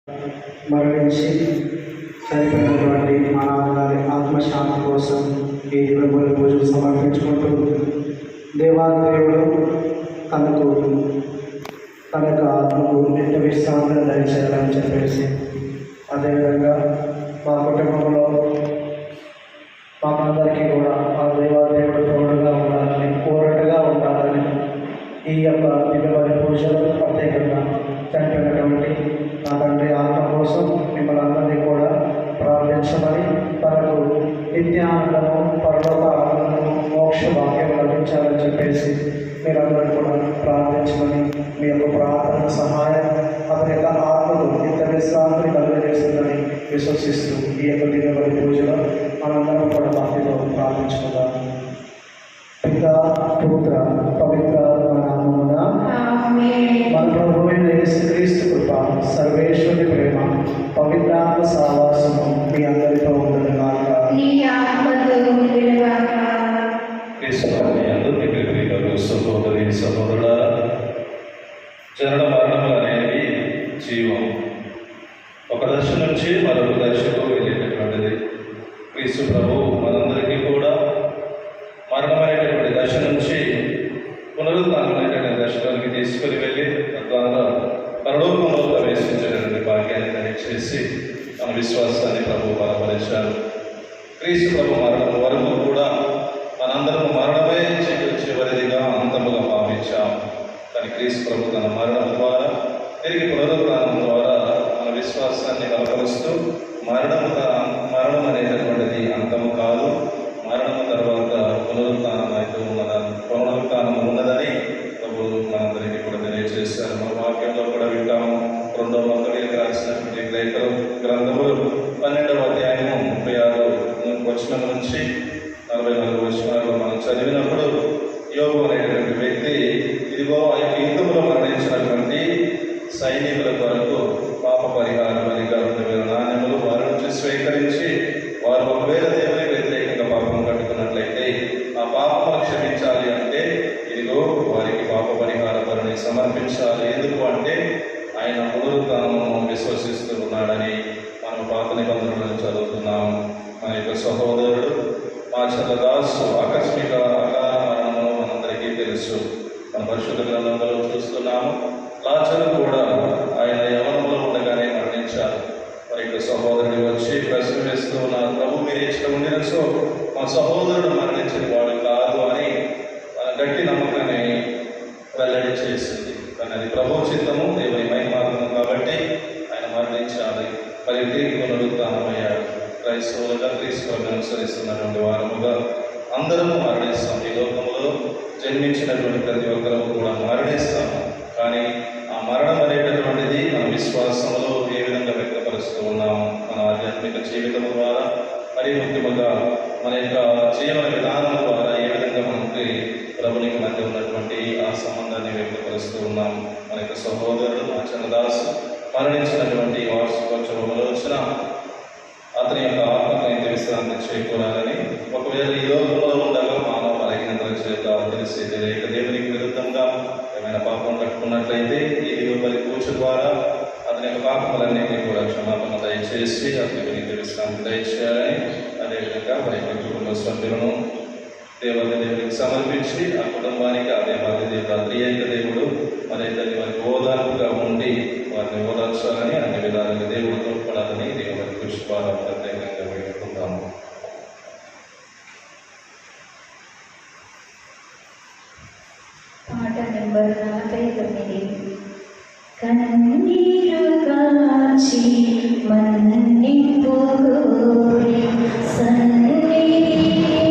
మరణించి చనిపోయినటువంటి మా నాన్నగారి ఆత్మశాంతి కోసం ఈ ప్రభువుల పూజలు సమర్పించుకుంటూ దేవాదేవుడు తన యొక్క ఆత్మకు నిత్య విశ్రాంతిని దయచేయాలని చెప్పేసి, అదేవిధంగా మా కుటుంబంలో మాకందరికీ కూడా ఆ దేవాదేవుడు తోడుగా ఉండాలని, కోరటగా ఉండాలని ఈ యొక్క దివ్యవారి పూజలు ప్రత్యేకంగా చనిపోయినటువంటి నా తండ్రి ఆత్మ కోసం మిమ్మల్ని అందరినీ కూడా ప్రార్థించమని, తనకు నిత్యానందము, పరలోక ఆనందము, మోక్ష భాగ్యం లభించాలని చెప్పేసి మీరందరూ కూడా ప్రార్థించమని, మీ యొక్క ప్రార్థన సహాయం అతని యొక్క ఆత్మకు నిత్య విశ్రాంతిని కలుగజేస్తుందని విశ్వసిస్తూ ఈ యొక్క దివ్యవారి పూజలో మనందరం కూడా భక్తితో ప్రార్థించుకుందాం. పిత పుత్ర పవిత్ర నామమున మన ప్రభువైన యేసుక్రీస్తు కృప, సర్వేశ్వరుని ప్రేమ, పవిత్రాత్మ సహవాసము మీ అందరితో ఉండుగాక. సహోదరి సహోదరులారా, జనన మరణములు అనేవి జీవం. ఒక దశ నుంచి మరొక దశకు వెళ్ళేటటువంటిది. క్రీస్తు ప్రభువు మనందరికీ కూడా మరణమైనటువంటి దశ నుంచి పునరుద్ధానమైనటువంటి దశలోనికి తీసుకుని వెళ్ళి తద్వారా పరలోకంలో ప్రవేశించేటువంటి భాగ్యాన్ని దయచేసి మన విశ్వాసాన్ని ప్రభు బలపరిచారు. క్రీస్తు ప్రభు మరణం వరకు కూడా మనందరం మరణమే చివరిదిగా అంతముగా భావించాం. కానీ క్రీస్తు ప్రభు తన మరణం ద్వారా, తిరిగి పునరుద్ధానం ద్వారా మన విశ్వాసాన్ని బలపరుస్తూ మరణం అనేటటువంటిది అంతము కాదు, మరణం తర్వాత పునరుత్థానం ఉన్నదని ప్రభు మనందరికీ కూడా తెలియజేశారు. మన వాక్యంలో కూడా వింటాము. 2వ కొరింథీయులకు రాసినటువంటి గ్రంథములు 12వ అధ్యాయము 36 వచనం నుంచి 44 వచనాల్లో మనం చదివినప్పుడు, యోబు అనేటువంటి వ్యక్తి ఇదిగో ఆ యొక్క యుద్ధంలో మరణించినటువంటి సైనికుల కొరకు పాప పరిహారం బలిగా 2,000 నాణ్యములు వారి నుంచి స్వీకరించి, వారు ఒకవేళ దేవునికి వ్యతిరేకంగా పాపం కట్టుకున్నట్లయితే ఆ పాపము క్షమించాలి అంటే ఇదిగో వారికి పాప పరిహార బలిని సమర్పించాలి. ఎందుకు అంటే ఆయన పునరుత్థానమును విశ్వసిస్తూ ఉన్నాడని మనం పాత నిబంధనలను చదువుతున్నాం. మన యొక్క సహోదరుడు మాచర్లదాసు ఆకస్మిక అకాల మరణము మనందరికీ తెలుసు. మన పరిశుద్ధ గ్రంథంలో చూస్తున్నాము. లాజరు కూడా ఆయన యవ్వనంలో ఉండగానే మరణించారు. మరి యొక్క సహోదరుడు వచ్చి ప్రశ్న వేస్తూ ఉన్నారు, ప్రభు మీరు ఇష్టం ఉండినచో మా సహోదరుడు మరణించిన వాడు కాదు అని గట్టి నమ్మకాన్ని వెల్లడి చేసింది. కానీ అది ప్రభు చిత్తము, దేవుని మహిమార్గం కాబట్టి ఆయన మరణించాలి. మరి తిరిగి పునరుత్థానమయ్యాడు. క్రైస్తవులుగా క్రీస్తువులను అనుసరిస్తున్నటువంటి వారముగా అందరము మరణిస్తాం. ఈ లోకంలో జన్మించినటువంటి ప్రతి ఒక్కరూ కూడా మరణిస్తాము. కానీ ఆ మరణం అనేటటువంటిది మన విశ్వాసంలో ఏ విధంగా వ్యక్తపరుస్తూ ఉన్నాము, మన ఆధ్యాత్మిక జీవితం ద్వారా, మరి ముఖ్యంగా మన యొక్క జీవన విధానం ద్వారా ఏ విధంగా మనకి ప్రభునికి మధ్య ఉన్నటువంటి ఆ సంబంధాన్ని వ్యక్తపరుస్తూ ఉన్నాము. మన యొక్క సహోదరుడు మాచర్లదాసు మరణించినటువంటి వార్షికోత్సవంలో వచ్చిన అతని యొక్క ఆత్మకు ఇంత విశ్రాంతి చేకూరాలని, ఒకవేళ ఈ లోకంలో ఉండగా మానవ బలహీనతల చేత తెలిసి తెలియక దేవునికి విరుద్ధంగా ఏమైనా పాపం కట్టుకున్నట్లయితే ఈ దివ్యబలి పూజ ద్వారా అతని యొక్క పాపములన్నింటినీ కూడా క్షమాపణ దయచేసి అతనికి ఇంత విశ్రాంతి దయచేయాలని, అదేవిధంగా వారి యొక్క కుటుంబ సభ్యులను దేవునికి సమర్పించి ఆ కుటుంబానికి ఆ దేవుడు త్రియేక దేవుడు మరి వారికి ఓదార్పుగా ఉండి వారిని ఓదార్చాలని, అన్ని విధాలుగా దేవుడు తోడ్పడాలని దేవుని కృషి ద్వారా ప్రత్యేకంగా వేడుకుంటాము. పాట నెంబర్ 49. కన్నీరు కాచి మన్నింపు కోరి శరణము నీవే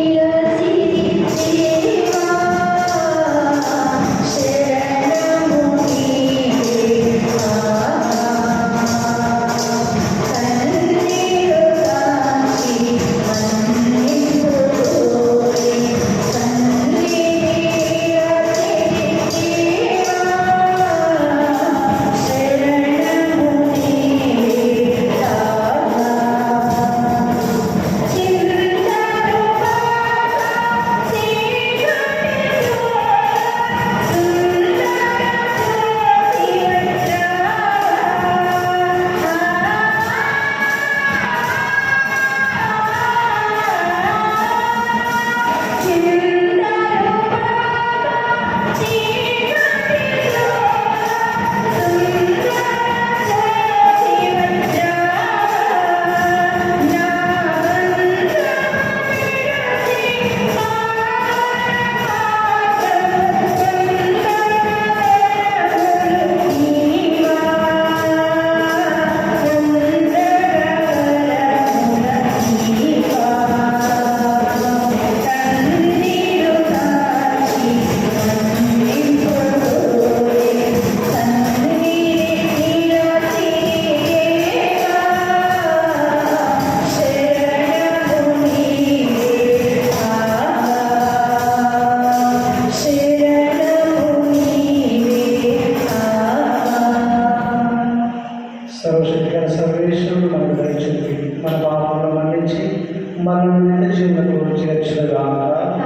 అయిన సర్వేశ్వరుడు మనకు దయచూపి మన పాపములను మన్నించి మనల్ని నిత్య జీవనకు చేర్చుగా.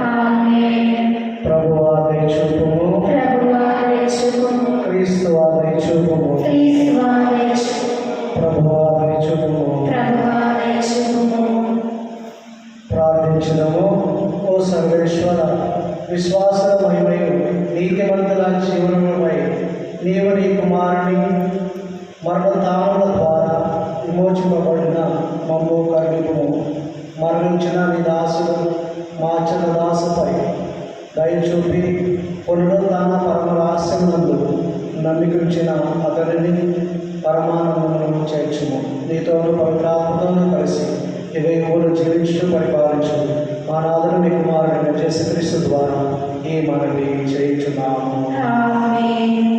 ఆమేన్. ప్రభువా దయచూపుము, ప్రభువా దయచూపుము. క్రీస్తువా దయచూపుము, క్రీస్తువా దయచూపుము. ప్రభువా దయచూపుము. ప్రభువా దయచూపుము. ప్రార్థించుదము. ఓ సర్వేశ్వర, విశ్వాస మహిమయు నీతిమంతుల జీవనముపై నీవు నీ కుమారుని మరణతాముల ద్వారా విమోచింపబడిన మమ్ము కరుణింపుము. మరణించిన నీ దాసుడు మార్చిన దాసుపై దయచూపి పునరుత్థాన పరమ రహస్యమునందు నమ్మికించిన అతడిని పరమానందమును చేర్చుము. నీతోను పవిత్రాత్మతోను కలిసి యుగయుగములు జీవించు పరిపాలించు మా నాథుడు నీ కుమారుడైన యేసుక్రీస్తు ద్వారా ఈ మనవి చేయించున్నాము. ఆమేన్.